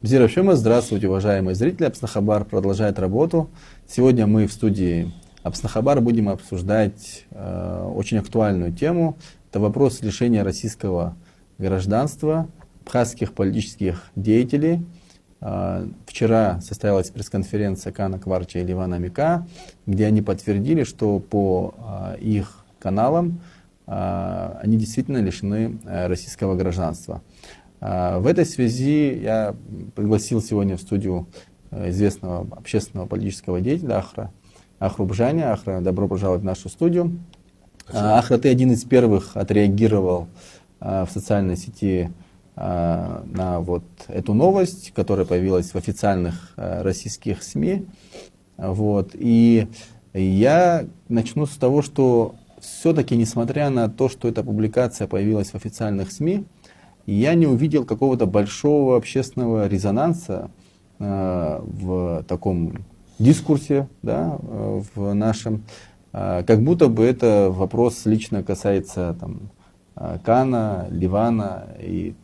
Бзирашима, здравствуйте, уважаемые зрители. Апснахабар продолжает работу. Сегодня мы в студии Апснахабар будем обсуждать очень актуальную тему. Это вопрос лишения российского гражданства абхазских политических деятелей. Вчера состоялась пресс-конференция Кана Кварча и Ливана Мика, где они подтвердили, что по их каналам они действительно лишены российского гражданства. В этой связи я пригласил сегодня в студию известного общественного политического деятеля Ахру Бжаня. Ахра, добро пожаловать в нашу студию. Спасибо. Ахра, ты один из первых отреагировал в социальной сети на вот эту новость, которая появилась в официальных российских СМИ. Вот. И я начну с того, что все-таки, несмотря на то, что эта публикация появилась в официальных СМИ, я не увидел какого-то большого общественного резонанса в таком дискурсе, да, в нашем. Как будто бы это вопрос лично касается там, Кана, Ливана и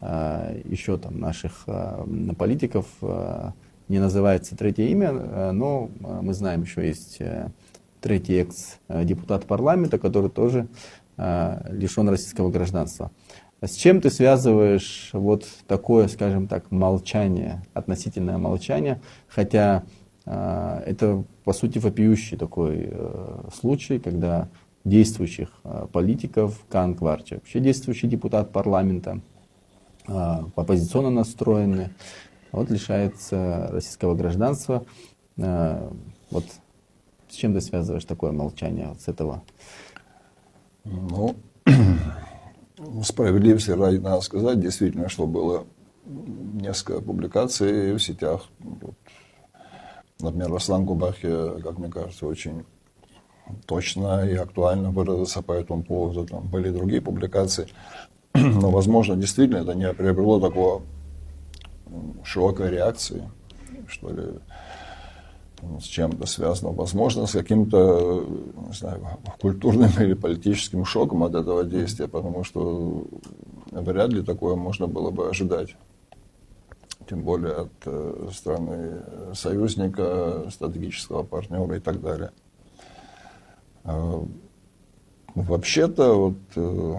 еще там наших политиков. Не называется третье имя, но мы знаем, еще есть третий экс-депутат парламента, который тоже лишен российского гражданства. С чем ты связываешь вот такое, скажем так, молчание, относительное молчание, хотя это, по сути, вопиющий такой случай, когда действующих политиков, Кан Кварча, вообще действующий депутат парламента, оппозиционно настроенный, вот лишается российского гражданства. Вот с чем ты связываешь такое молчание вот с этого? Ну, справедливости ради надо сказать, действительно, что было несколько публикаций в сетях. Вот, например, Аслан Губахи, как мне кажется, очень точно и актуально выразился по этому поводу. Там были другие публикации. Но, возможно, действительно это не приобрело такого широкой реакции, что ли, с чем-то связано. Возможно, с каким-то, не знаю, культурным или политическим шоком от этого действия, потому что вряд ли такое можно было бы ожидать. Тем более от страны союзника, стратегического партнера и так далее. Вообще-то, вот,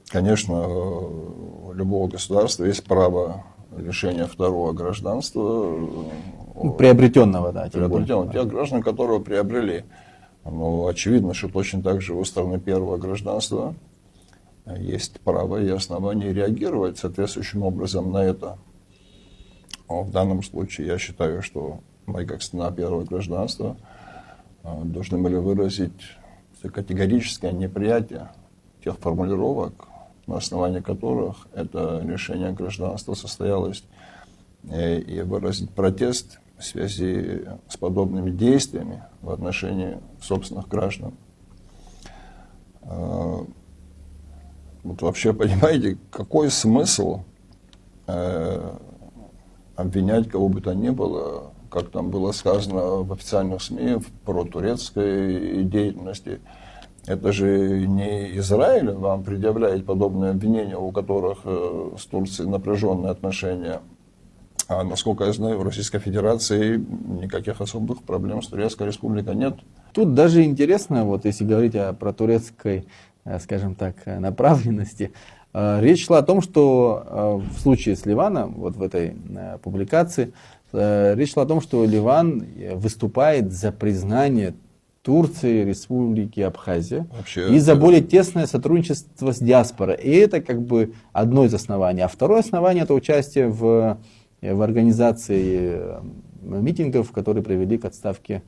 конечно, у любого государства есть право лишения второго гражданства. Приобретенного, да. Приобретенного, тех граждан, которого приобрели. Но очевидно, что точно так же у страны первого гражданства есть право и основания реагировать соответствующим образом на это. В данном случае я считаю, что мы, как страна первого гражданства, должны были выразить категорическое неприятие тех формулировок, на основании которых это лишение гражданства состоялось, и выразить протест в связи с подобными действиями в отношении собственных граждан. Вот вообще, понимаете, какой смысл обвинять кого бы то ни было, как там было сказано в официальных СМИ, в протурецкой деятельности. Это же не Израиль вам предъявляет подобные обвинения, у которых с Турцией напряженные отношения. А насколько я знаю, в Российской Федерации никаких особых проблем с Турецкой Республикой нет. Тут даже интересно, вот если говорить про турецкой, скажем так, направленности, речь шла о том, что в случае с Ливаном, вот в этой публикации, речь шла о том, что Ливан выступает за признание Турции, Республики Абхазия и за более тесное сотрудничество с диаспорой. И это как бы одно из оснований. А второе основание — это участие в организации митингов, которые привели к отставке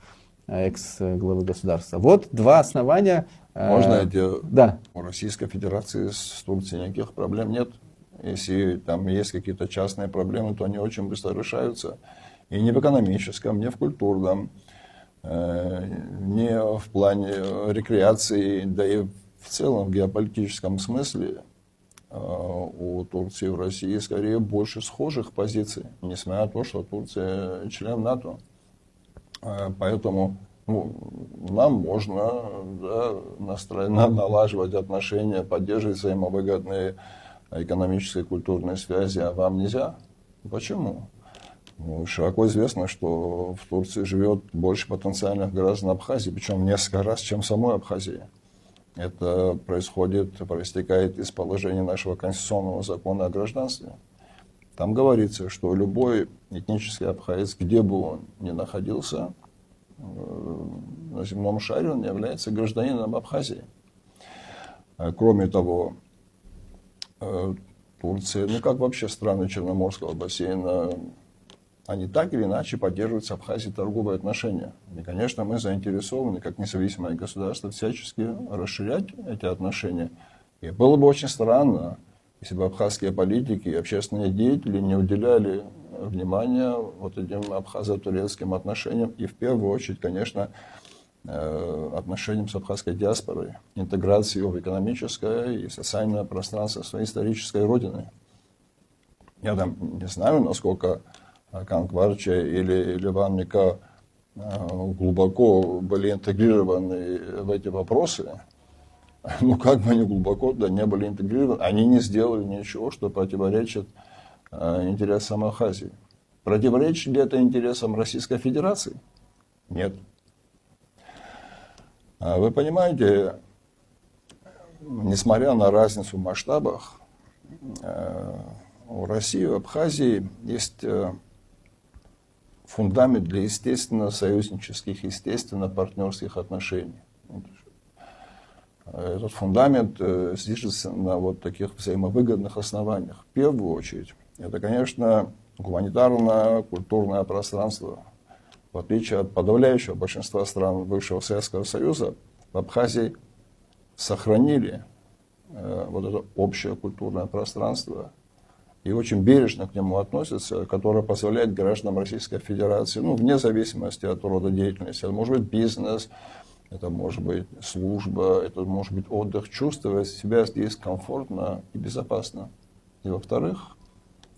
экс-главы государства. Вот два основания. Можно да. У Российской Федерации с Турцией никаких проблем нет. Если там есть какие-то частные проблемы, то они очень быстро решаются. И не в экономическом, не в культурном, не в плане рекреации, да и в целом в геополитическом смысле у Турции и России скорее больше схожих позиций, несмотря на то, что Турция член НАТО. Поэтому нам можно, да, налаживать отношения, поддерживать взаимовыгодные экономические и культурные связи, а вам нельзя. Почему? Ну, широко известно, что в Турции живет больше потенциальных граждан Абхазии, причем в несколько раз, чем в самой Абхазии. Это проистекает из положения нашего конституционного закона о гражданстве. Там говорится, что любой этнический абхазец, где бы он ни находился на земном шаре, он является гражданином Абхазии. Кроме того, Турция, ну как вообще страны Черноморского бассейна, они так или иначе поддерживают с Абхазией торговые отношения. И, конечно, мы заинтересованы, как независимое государство, всячески расширять эти отношения. И было бы очень странно, если бы абхазские политики и общественные деятели не уделяли внимания вот этим абхазо-турецким отношениям и, в первую очередь, конечно, отношениям с абхазской диаспорой, интеграции ее в экономическое и социальное пространство своей исторической родины. Я там не знаю, насколько Канкварча или Ливан Мика глубоко были интегрированы в эти вопросы. Ну, как бы они глубоко не были интегрированы, они не сделали ничего, что противоречит интересам Абхазии. Противоречит ли это интересам Российской Федерации? Нет. Вы понимаете, несмотря на разницу в масштабах, у России и Абхазии есть фундамент для естественно союзнических, естественно партнерских отношений. Этот фундамент движется на вот таких взаимовыгодных основаниях. В первую очередь, это, конечно, гуманитарное, культурное пространство. В отличие от подавляющего большинства стран бывшего Советского Союза, в Абхазии сохранили вот это общее культурное пространство и очень бережно к нему относятся, которое позволяет гражданам Российской Федерации, ну, вне зависимости от рода деятельности, это может быть бизнес, это может быть служба, это может быть отдых, чувствовать себя здесь комфортно и безопасно. И, во-вторых,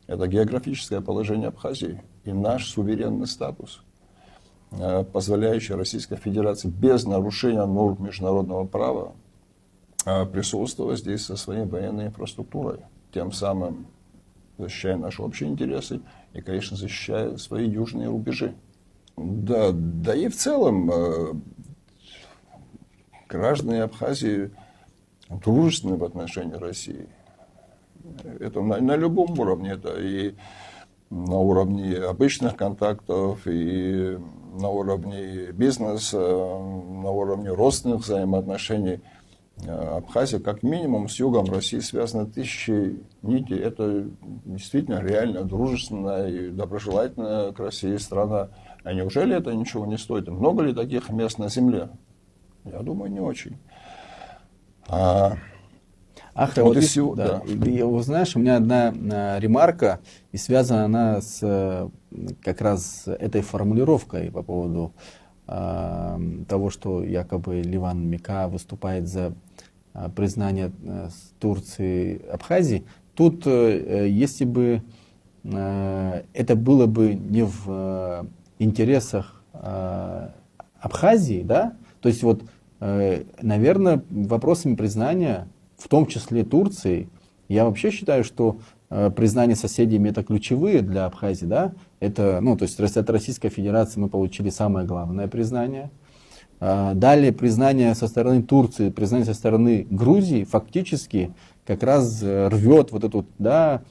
это географическое положение Абхазии и наш суверенный статус, позволяющий Российской Федерации без нарушения норм международного права присутствовать здесь со своей военной инфраструктурой, тем самым защищая наши общие интересы и, конечно, защищая свои южные рубежи. Да и в целом граждане Абхазии дружественны в отношении России. Это на любом уровне, это и на уровне обычных контактов, и на уровне бизнеса, на уровне родственных взаимоотношений. Абхазия, как минимум, с югом России связана тысячи нитей. Это действительно реально дружественная и доброжелательная к России страна. А неужели это ничего не стоит? Много ли таких мест на земле? Я думаю, не очень. Вот знаешь, у меня одна ремарка, и связана она с как раз этой формулировкой по поводу того, что якобы Ливан Мика выступает за признание Турции Абхазии. Тут, если бы это было бы не в интересах Абхазии, да, то есть вот, наверное, вопросами признания, в том числе Турции, я вообще считаю, что признание соседями это ключевые для Абхазии, да, это, ну, то есть от Российской Федерации мы получили самое главное признание. Далее признание со стороны Турции, признание со стороны Грузии фактически как раз рвет вот эту, да,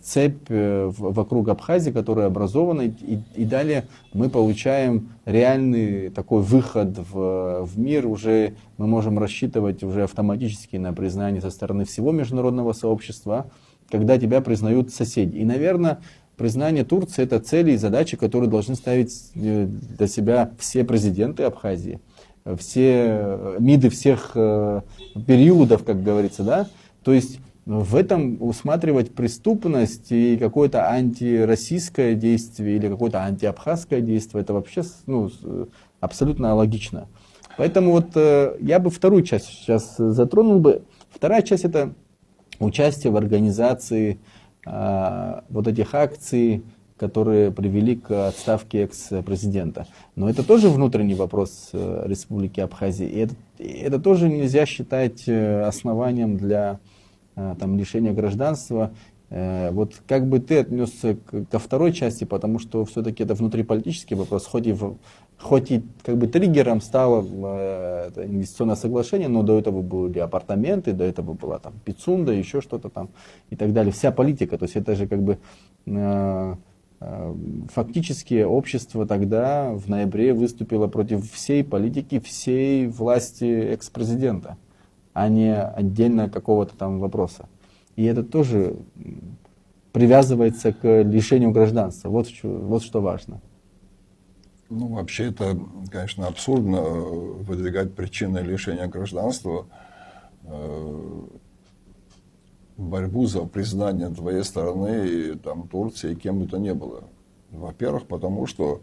цепь вокруг Абхазии, которая образована, и далее мы получаем реальный такой выход в мир, уже мы можем рассчитывать уже автоматически на признание со стороны всего международного сообщества, когда тебя признают соседи. И, наверное, признание Турции — это цели и задачи, которые должны ставить для себя все президенты Абхазии, все МИДы всех периодов, как говорится, да, то есть в этом усматривать преступность и какое-то антироссийское действие или какое-то антиабхазское действие, это вообще, ну, абсолютно логично. Поэтому вот я бы вторую часть сейчас затронул бы. Вторая часть — это участие в организации вот этих акций, которые привели к отставке экс-президента. Но это тоже внутренний вопрос Республики Абхазия. И это тоже нельзя считать основанием для там, лишения гражданства Вот как бы ты отнесся ко второй части, потому что все-таки это внутриполитический вопрос, хоть и как бы триггером стало это инвестиционное соглашение, но до этого были апартаменты, до этого была там Пицунда, еще что-то там и так далее. Вся политика, то есть это же как бы фактически общество тогда в ноябре выступило против всей политики, всей власти экс-президента, а не отдельно какого-то там вопроса. И это тоже привязывается к лишению гражданства. Вот что важно. Ну, вообще, это, конечно, абсурдно выдвигать причины лишения гражданства, борьбу за признание твоей страны, и, там, Турции, кем бы то ни было. Во-первых, потому что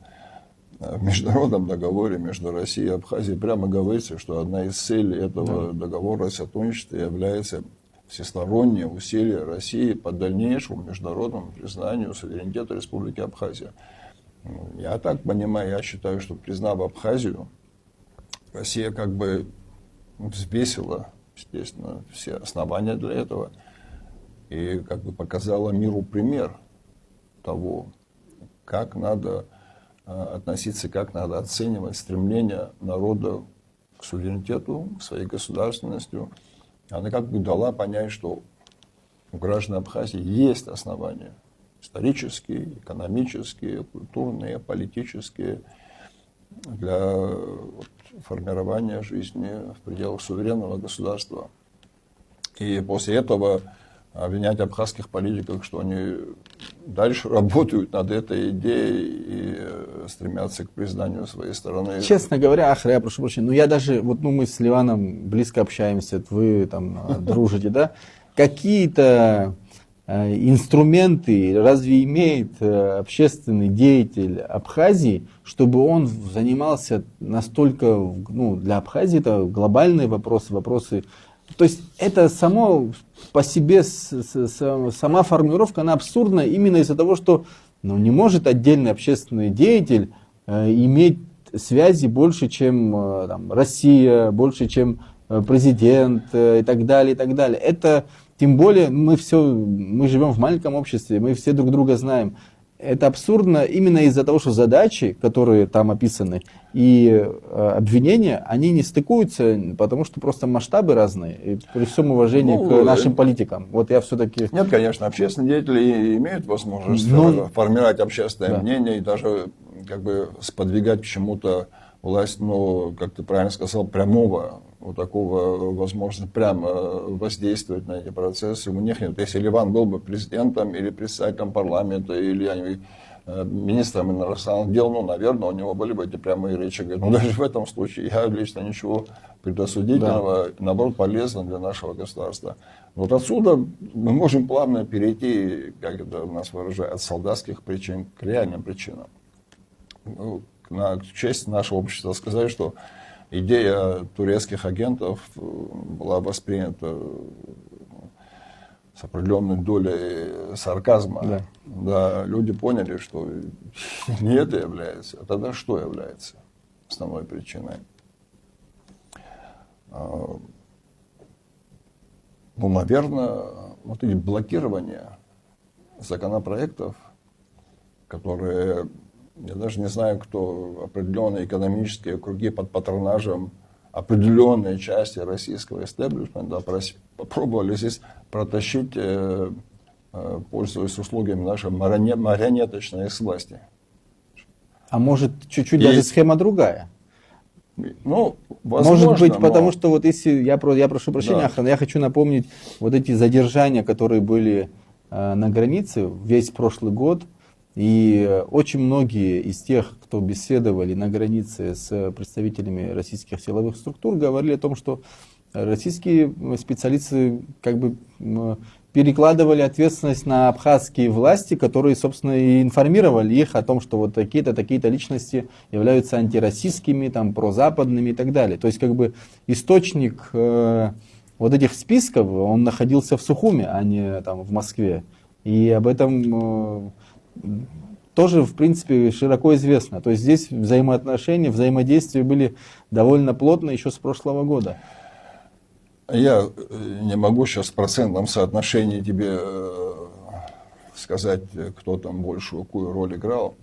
в международном договоре между Россией и Абхазией прямо говорится, что одна из целей этого договора о сотрудничестве является всестороннее усилие России по дальнейшему международному признанию суверенитета Республики Абхазия. Я так понимаю, я считаю, что, признав Абхазию, Россия как бы взвесила, естественно, все основания для этого и как бы показала миру пример того, как надо относиться, как надо оценивать стремление народа к суверенитету, к своей государственности. Она как бы дала понять, что у граждан Абхазии есть основания исторические, экономические, культурные, политические для формирования жизни в пределах суверенного государства. И после этого обвинять абхазских политиков, что они дальше работают над этой идеей и стремятся к признанию своей страны. Честно говоря, Ахра, я прошу прощения, но я даже, вот мы с Ливаном близко общаемся, вы там дружите, да? Какие-то инструменты разве имеет общественный деятель Абхазии, чтобы он занимался настолько, для Абхазии это глобальные вопросы. То есть это само по себе, сама формулировка, она абсурдна именно из-за того, что не может отдельный общественный деятель иметь связи больше, чем Россия, больше, чем президент и так далее, и так далее. Это, тем более, мы живем в маленьком обществе, мы все друг друга знаем. Это абсурдно именно из-за того, что задачи, которые там описаны, и обвинения, они не стыкуются, потому что просто масштабы разные, и при всем уважении к нашим политикам. Вот я все-таки... Нет, конечно, общественные деятели имеют возможность формировать общественное мнение и даже как бы сподвигать к чему-то власть, но, как ты правильно сказал, прямого, вот такого возможности прямо воздействовать на эти процессы у них нет. Если Ливан был бы президентом или председателем парламента, или министром иностранных дел, наверное, у него были бы эти прямые речи. Но даже в этом случае я лично ничего предосудительного, наоборот, полезно для нашего государства. Вот отсюда мы можем плавно перейти, как это у нас выражают, от солдатских причин к реальным причинам. На честь нашего общества сказать, что идея турецких агентов была воспринята с определенной долей сарказма. Да, люди поняли, что не это является, а тогда что является основной причиной? Наверное, вот эти блокирования законопроектов, которые... Я даже не знаю, кто определенные экономические круги под патронажем определенной части российского истеблишмента попробовали здесь протащить, пользуясь услугами нашей марионеточной власти. А может, чуть-чуть даже схема другая? Возможно, может быть, потому что вот если, я прошу прощения, Ахран, я хочу напомнить вот эти задержания, которые были на границе весь прошлый год. И очень многие из тех, кто беседовали на границе с представителями российских силовых структур, говорили о том, что российские специалисты как бы перекладывали ответственность на абхазские власти, которые, собственно, и информировали их о том, что вот такие-то личности являются антироссийскими, прозападными и так далее. То есть как бы источник вот этих списков, он находился в Сухуме, а не в Москве. И об этом тоже, в принципе, широко известно. То есть здесь взаимоотношения, взаимодействия были довольно плотно еще с прошлого года. Я не могу сейчас в процентном соотношении тебе сказать, кто там большую какую роль играл.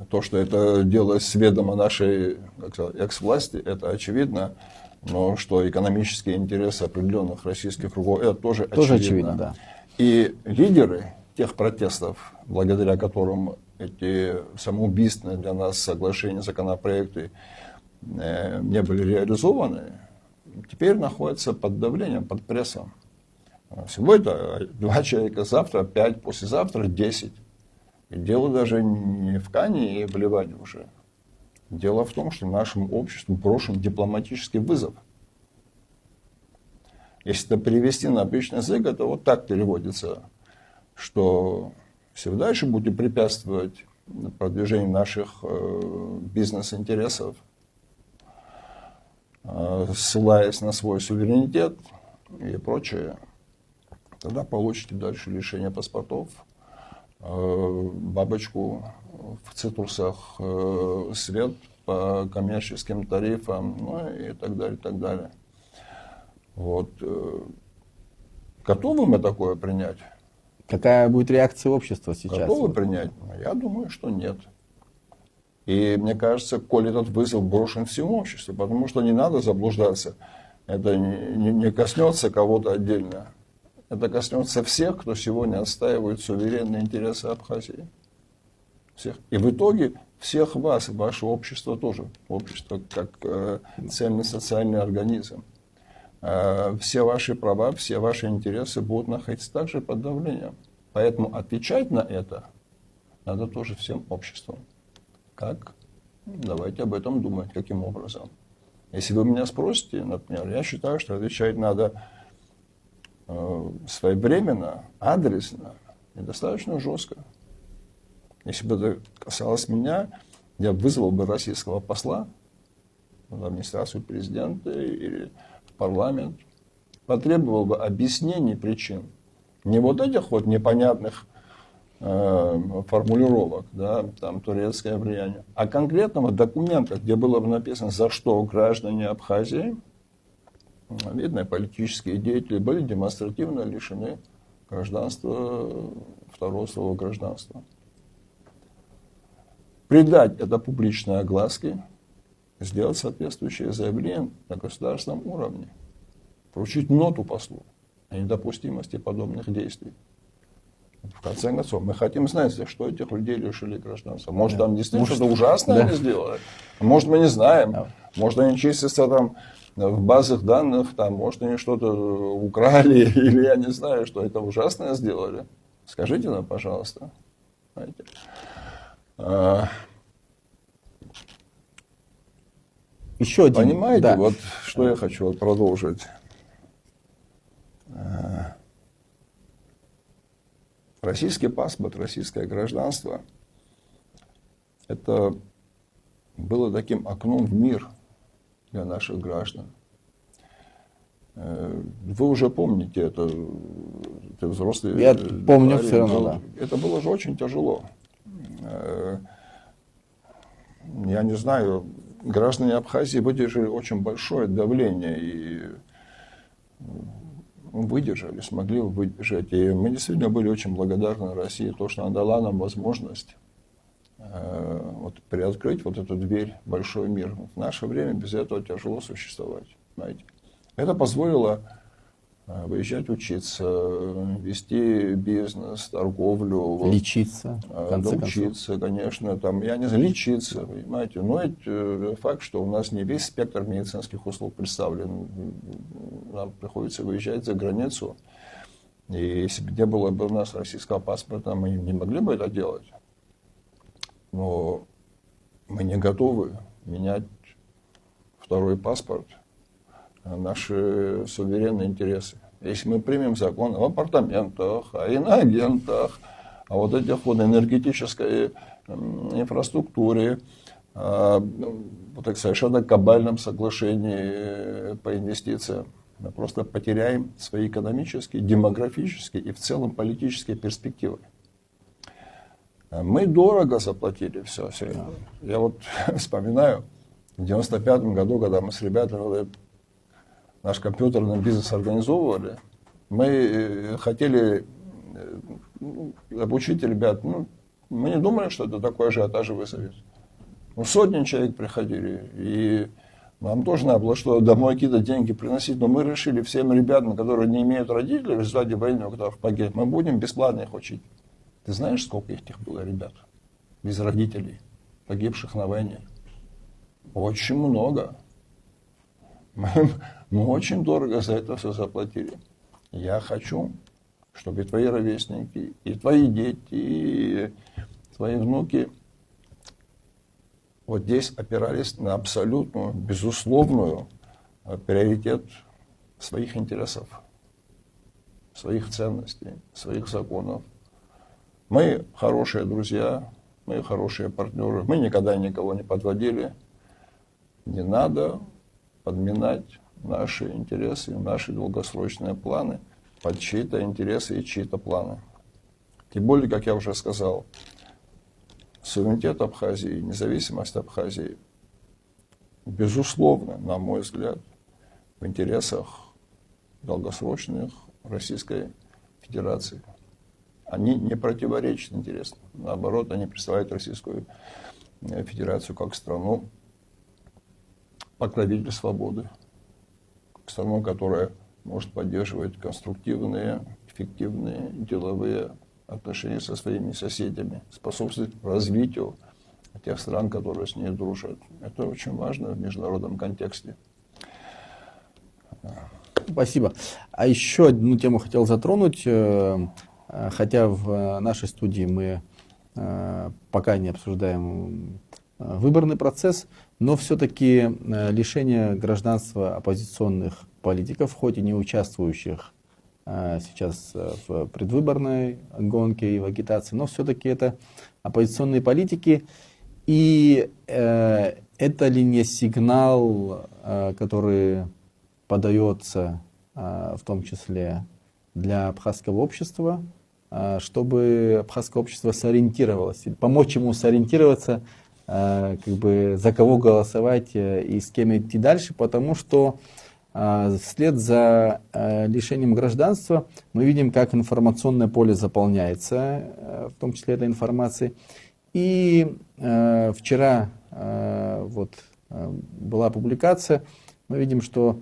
То, что это дело с ведома нашей, как сказать, экс-власти, это очевидно. Но что экономические интересы определенных российских кругов, это тоже очевидно. Да. И лидеры тех протестов, благодаря которым эти самоубийственные для нас соглашения, законопроекты не были реализованы, теперь находятся под давлением, под прессом. Сегодня 2 человека, завтра 5, послезавтра 10. И дело даже не в Кане и в Ливане уже. Дело в том, что нашему обществу брошен дипломатический вызов. Если это перевести на обычный язык, это вот так переводится, что все дальше будете препятствовать продвижению наших бизнес-интересов, ссылаясь на свой суверенитет и прочее, тогда получите дальше лишение паспортов, бабочку в цитрусах, свет по коммерческим тарифам, ну и так далее, и так далее. Вот. Готовы мы такое принять? Какая будет реакция общества сейчас? Готовы принять? Я думаю, что нет. И мне кажется, коль этот вызов брошен всему обществу, потому что не надо заблуждаться. Это не коснется кого-то отдельно. Это коснется всех, кто сегодня отстаивает суверенные интересы Абхазии. Всех. И в итоге всех вас, ваше общество тоже. Общество как цельный социальный организм. Все ваши права, все ваши интересы будут находиться также под давлением. Поэтому отвечать на это надо тоже всем обществом. Как? Давайте об этом думать, каким образом. Если вы меня спросите, например, я считаю, что отвечать надо своевременно, адресно и достаточно жестко. Если бы это касалось меня, я вызвал бы российского посла в администрацию президента или в парламент, потребовал бы объяснений причин. Не вот этих вот непонятных формулировок, да, там турецкое влияние, а конкретного документа, где было бы написано, за что граждане Абхазии, видно, политические деятели были демонстративно лишены гражданства, второго слова гражданства. Придать это публичной огласке, сделать соответствующее заявление на государственном уровне, поручить ноту послу о недопустимости подобных действий. В конце концов, мы хотим знать, за что этих людей лишили гражданства. Может, там действительно что-то ужасное они сделали. Может, мы не знаем. Может, они числятся там в базах данных, там, может, они что-то украли, или я не знаю, что это ужасное сделали. Скажите нам, пожалуйста. Знаете. Еще один. Понимаете, да. вот что я хочу продолжить. Российский паспорт, российское гражданство, это было таким окном в мир для наших граждан. Вы уже помните это, взрослые. Я помню все равно, да. Это было же очень тяжело. Я не знаю, граждане Абхазии выдержали очень большое давление и выдержали, смогли выдержать. И мы действительно были очень благодарны России, то, что она дала нам возможность вот, приоткрыть вот эту дверь в большой мир. В наше время без этого тяжело существовать. Знаете. Это позволило выезжать учиться, вести бизнес, торговлю. Лечиться, в конце учиться, конечно. Там, я не знаю, лечиться, понимаете. Но это факт, что у нас не весь спектр медицинских услуг представлен. Нам приходится выезжать за границу. И если бы не было бы у нас российского паспорта, мы не могли бы это делать. Но мы не готовы менять второй паспорт на наши суверенные интересы. Если мы примем закон об апартаментах, о иноагентах, о вот этих вот энергетической инфраструктуре, вот так совершенно кабальном соглашении по инвестициям, мы просто потеряем свои экономические, демографические и в целом политические перспективы. Мы дорого заплатили все это. Я вот вспоминаю, в 1995 году, когда мы с ребятами наш компьютерный бизнес организовывали, мы хотели обучить ребят. Мы не думали, что это такой ажиотаж вызовет. Сотни человек приходили, и нам тоже надо было что домой какие-то деньги приносить, но мы решили всем ребятам, которые не имеют родителей, в результате войны, у которых погибли, мы будем бесплатно их учить. Ты знаешь, сколько этих было ребят без родителей, погибших на войне? Очень много. Мы очень дорого за это все заплатили. Я хочу, чтобы и твои ровесники, и твои дети, и твои внуки вот здесь опирались на абсолютную, безусловную приоритет своих интересов, своих ценностей, своих законов. Мы хорошие друзья, мы хорошие партнеры, мы никогда никого не подводили. Не надо подминать наши интересы, наши долгосрочные планы под чьи-то интересы и чьи-то планы. Тем более, как я уже сказал, суверенитет Абхазии, независимость Абхазии, безусловно, на мой взгляд, в интересах долгосрочных Российской Федерации. Они не противоречат интересам. Наоборот, они представляют Российскую Федерацию как страну покровитель свободы, как страну, которая может поддерживать конструктивные, эффективные деловые отношения со своими соседями, способствовать развитию тех стран, которые с ней дружат. Это очень важно в международном контексте. Спасибо. А еще одну тему хотел затронуть, хотя в нашей студии мы пока не обсуждаем выборный процесс, но все-таки лишение гражданства оппозиционных политиков, хоть и не участвующих сейчас в предвыборной гонке и в агитации, но все-таки это оппозиционные политики. И это ли не сигнал, который подается в том числе для абхазского общества, чтобы абхазское общество сориентировалось, помочь ему сориентироваться, как бы за кого голосовать и с кем идти дальше, потому что вслед за лишением гражданства мы видим, как информационное поле заполняется, в том числе этой информацией. И вчера вот была публикация, мы видим, что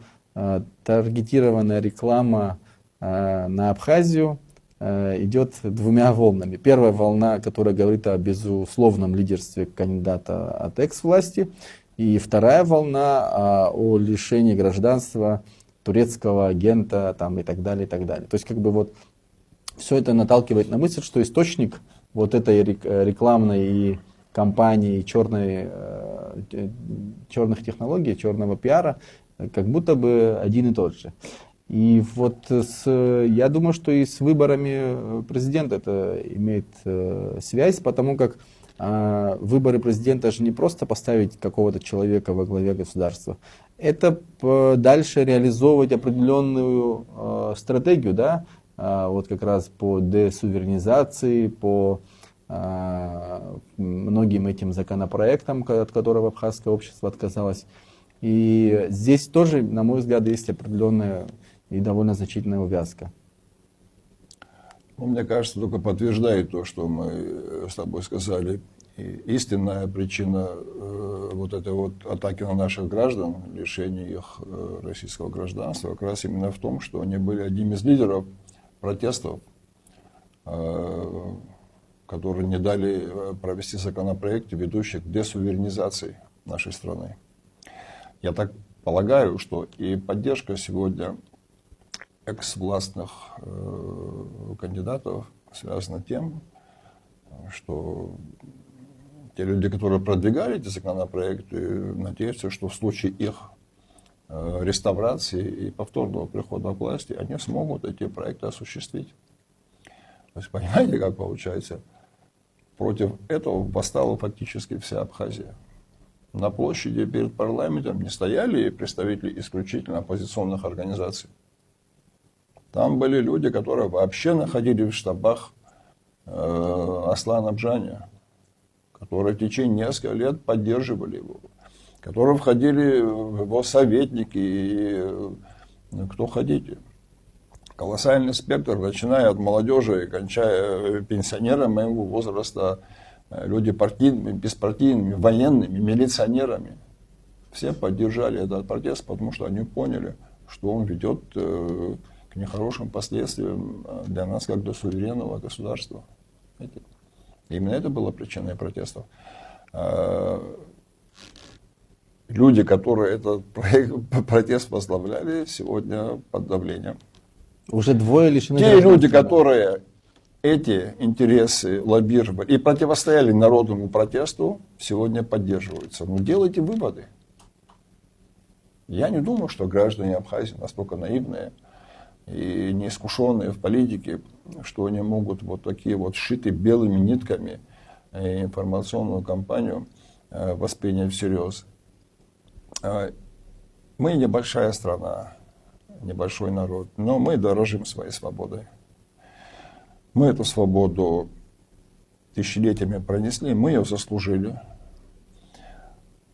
таргетированная реклама на Абхазию идет двумя волнами. Первая волна, которая говорит о безусловном лидерстве кандидата от экс-власти, и вторая волна о лишении гражданства турецкого агента там, и так далее, и так далее. То есть как бы вот все это наталкивает на мысль, что источник вот этой рекламной кампании, черных технологий, черного пиара, как будто бы один и тот же. И вот я думаю, что и с выборами президента это имеет связь, потому как выборы президента же не просто поставить какого-то человека во главе государства, это дальше реализовывать определенную стратегию, да, вот как раз по десуверенизации, по многим этим законопроектам, от которых абхазское общество отказалось. И здесь тоже, на мой взгляд, есть определенная и довольно значительная увязка. Мне кажется, только подтверждает то, что мы с тобой сказали. И истинная причина вот этой вот атаки на наших граждан, лишения их российского гражданства, как раз именно в том, что они были одним из лидеров протестов, которые не дали провести законопроект, ведущий к десуверенизации нашей страны. Я так полагаю, что и поддержка сегодня экс-властных кандидатов связана тем, что те люди, которые продвигали эти законопроекты, надеются, что в случае их реставрации и повторного прихода к власти они смогут эти проекты осуществить. То есть понимаете, как получается? Против этого восстала фактически вся Абхазия. На площади перед парламентом не стояли представители исключительно оппозиционных организаций. Там были люди, которые вообще находились в штабах Аслана Бжани, которые в течение нескольких лет поддерживали его, которые входили в его советники и кто хотите. колоссальный спектр, начиная от молодежи и кончая пенсионерами моего возраста, люди партийными, беспартийными, военными, милиционерами. Все поддержали этот протест, потому что они поняли, что он ведет к нехорошим последствиям для нас, как для суверенного государства. Именно это было причиной протестов. Люди, которые этот протест возглавляли, сегодня под давлением. Уже двое лишены Те гражданства. люди, которые эти интересы лоббировали и противостояли народному протесту, сегодня поддерживаются. Но делайте выводы. Я не думаю, что граждане Абхазии настолько наивные и неискушенные в политике, что они могут вот такие вот сшитые белыми нитками информационную кампанию воспринять всерьез. Мы небольшая страна, небольшой народ, но мы дорожим своей свободой. Мы эту свободу тысячелетиями пронесли, мы ее заслужили.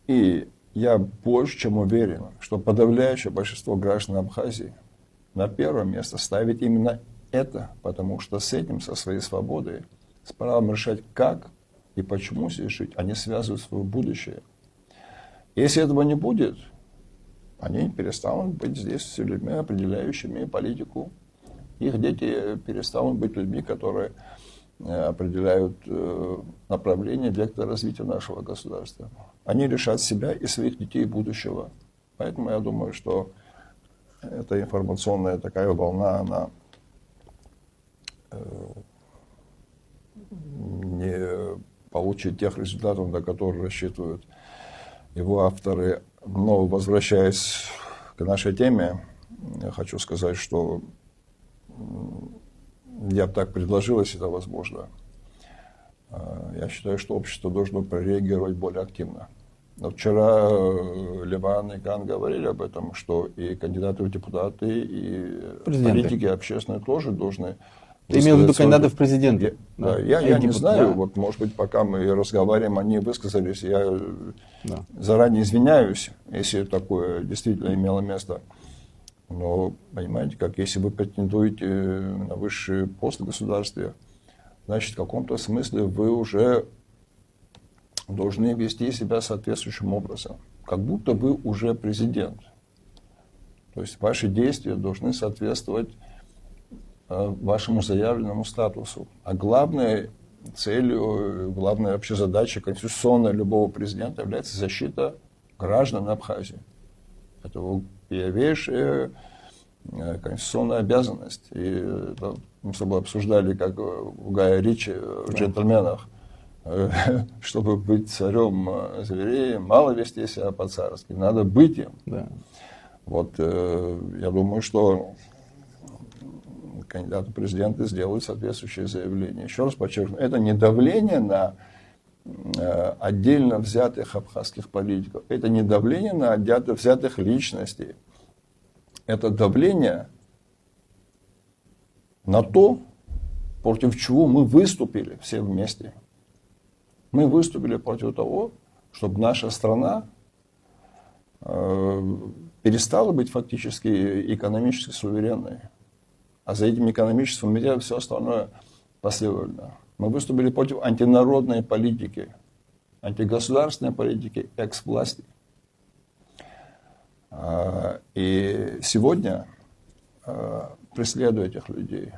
И я больше чем уверен, что подавляющее большинство граждан Абхазии на первое место ставит именно это, потому что с этим, со своей свободой, с правом решать, как и почему здесь жить, они связывают свое будущее. Если этого не будет, они перестанут быть здесь людьми, определяющими политику. Их дети перестанут быть людьми, которые определяют направление, вектор развития нашего государства. Они лишат себя и своих детей будущего. Поэтому я думаю, что эта информационная такая волна, она не получит тех результатов, на которые рассчитывают его авторы. Но, возвращаясь к нашей теме, я хочу сказать, что я бы так предложил, если это возможно. Я считаю, что общество должно прореагировать более активно. Но вчера Ливан и Кан говорили об этом, что и кандидаты в депутаты, и политики общественные тоже должны... Ты имел в виду кандидатов в президенты? Я не знаю, вот, может быть, пока мы разговариваем, они высказались. Я заранее извиняюсь, если такое действительно имело место. Но, понимаете, как если вы претендуете на высший пост в государстве, значит, в каком-то смысле вы уже должны вести себя соответствующим образом. Как будто вы уже президент. То есть ваши действия должны соответствовать вашему заявленному статусу. А главной целью, главной вообще задачей конституционной любого президента является защита граждан Абхазии. Это первейшая конституционная обязанность. И мы с тобой обсуждали, как у Гая Ричи в «Джентльменах», чтобы быть царем зверей, мало вести себя по-царски, надо быть им. Да. Вот, я думаю, что кандидаты в президенты сделают соответствующее заявление. Еще раз подчеркну, это не давление на отдельно взятых абхазских политиков, это не давление на отдельно взятых личностей, это давление на то, против чего мы выступили все вместе. Мы выступили против того, чтобы наша страна перестала быть фактически экономически суверенной. А за этим экономическим идеям все остальное последовательно. Мы выступили против антинародной политики, антигосударственной политики, экс-власти. И сегодня, преследуя этих людей,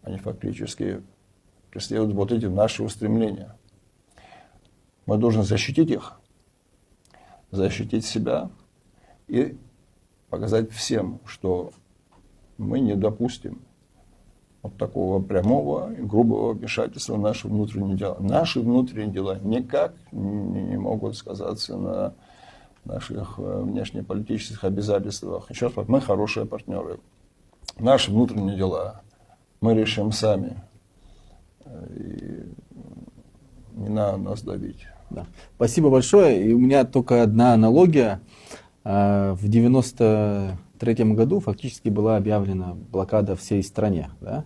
они фактически преследуют вот эти наши устремления. Мы должны защитить их, защитить себя и показать всем, что мы не допустим вот такого прямого и грубого вмешательства в наши внутренние дела. Наши внутренние дела никак не могут сказаться на наших внешнеполитических обязательствах. Еще раз, мы хорошие партнеры. Наши внутренние дела мы решим сами. И не надо нас давить. Да. Спасибо большое. И у меня только одна аналогия. В 1993 году фактически была объявлена блокада всей стране. Да?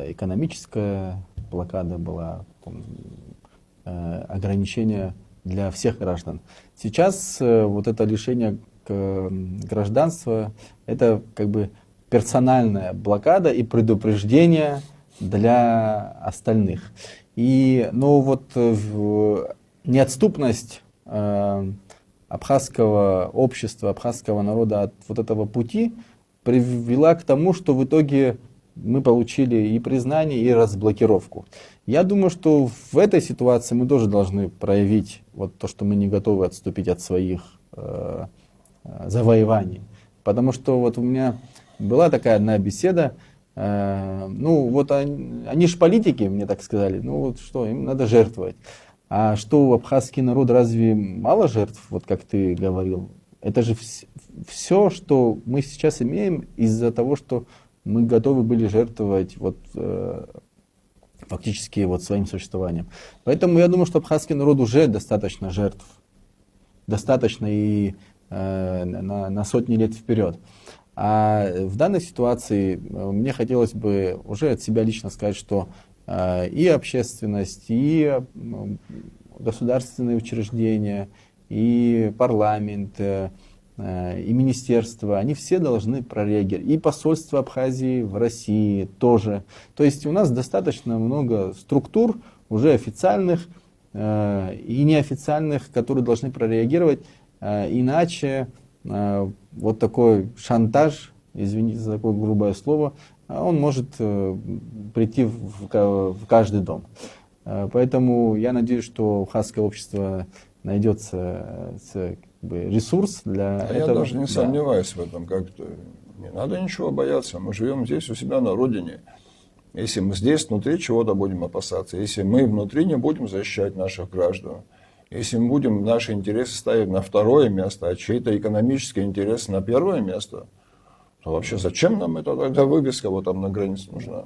Экономическая блокада была, ограничения для всех граждан. Сейчас вот это лишение гражданства, это как бы персональная блокада и предупреждение для остальных. И, ну вот, неотступность абхазского общества, абхазского народа от вот этого пути привела к тому, что в итоге мы получили и признание, и разблокировку. Я думаю, что в этой ситуации мы тоже должны проявить вот то, что мы не готовы отступить от своих завоеваний. Потому что вот у меня была такая одна беседа, ну вот они же политики, мне так сказали, ну вот что, им надо жертвовать. А что, у абхазский народ разве мало жертв, вот как ты говорил? Это же все, что мы сейчас имеем из-за того, что мы готовы были жертвовать вот, фактически вот своим существованием. Поэтому я думаю, что абхазский народ уже достаточно жертв. Достаточно и на сотни лет вперед. А в данной ситуации мне хотелось бы уже от себя лично сказать, что и общественность, и государственные учреждения, и парламент, и министерства, они все должны прореагировать. И посольство Абхазии в России тоже. То есть у нас достаточно много структур, уже официальных и неофициальных, которые должны прореагировать. Иначе вот такой шантаж, извините за такое грубое слово, он может прийти в каждый дом. Поэтому я надеюсь, что у абхазского общества найдется ресурс для этого. Я даже не сомневаюсь в этом как-то. Не надо ничего бояться. Мы живем здесь у себя на родине. Если мы здесь внутри чего-то будем опасаться, если мы внутри не будем защищать наших граждан, если мы будем наши интересы ставить на второе место, а чьи-то экономические интересы на первое место, то вообще зачем нам эта тогда вывеска вот там на границе нужна?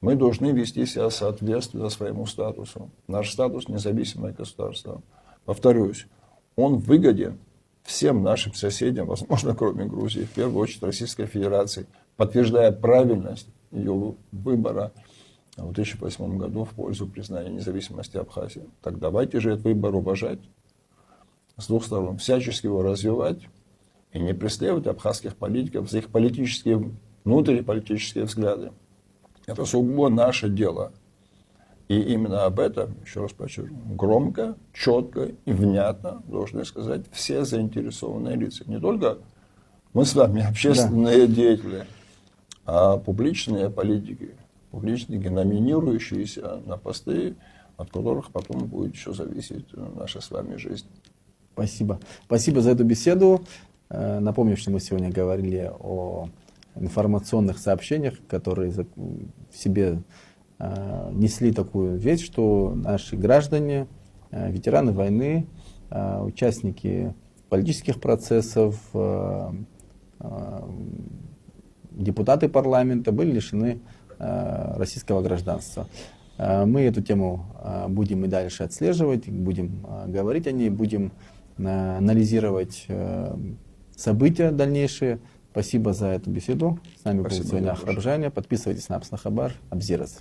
Мы должны вести себя соответственно своему статусу. Наш статус — независимое государство. Повторюсь, он выгоден всем нашим соседям, возможно, кроме Грузии, в первую очередь Российской Федерации, подтверждая правильность ее выбора в 2008 году в пользу признания независимости Абхазии. Так давайте же этот выбор уважать с двух сторон, всячески его развивать и не преследовать абхазских политиков за их политические, внутриполитические взгляды. Это сугубо наше дело. И именно об этом, еще раз подчеркну, громко, четко и внятно должны сказать все заинтересованные лица. Не только мы с вами, общественные деятели, а публичные политики, публичники, номинирующиеся на посты, от которых потом будет еще зависеть наша с вами жизнь. Спасибо. Спасибо за эту беседу. Напомню, что мы сегодня говорили о информационных сообщениях, которые в себе несли такую вещь, что наши граждане, ветераны войны, участники политических процессов, депутаты парламента были лишены российского гражданства. Мы эту тему будем и дальше отслеживать, будем говорить о ней, будем анализировать события дальнейшие. Спасибо за эту беседу. С нами был сегодня Ахрабжаня. Подписывайтесь на Апснахабар. Абзирас.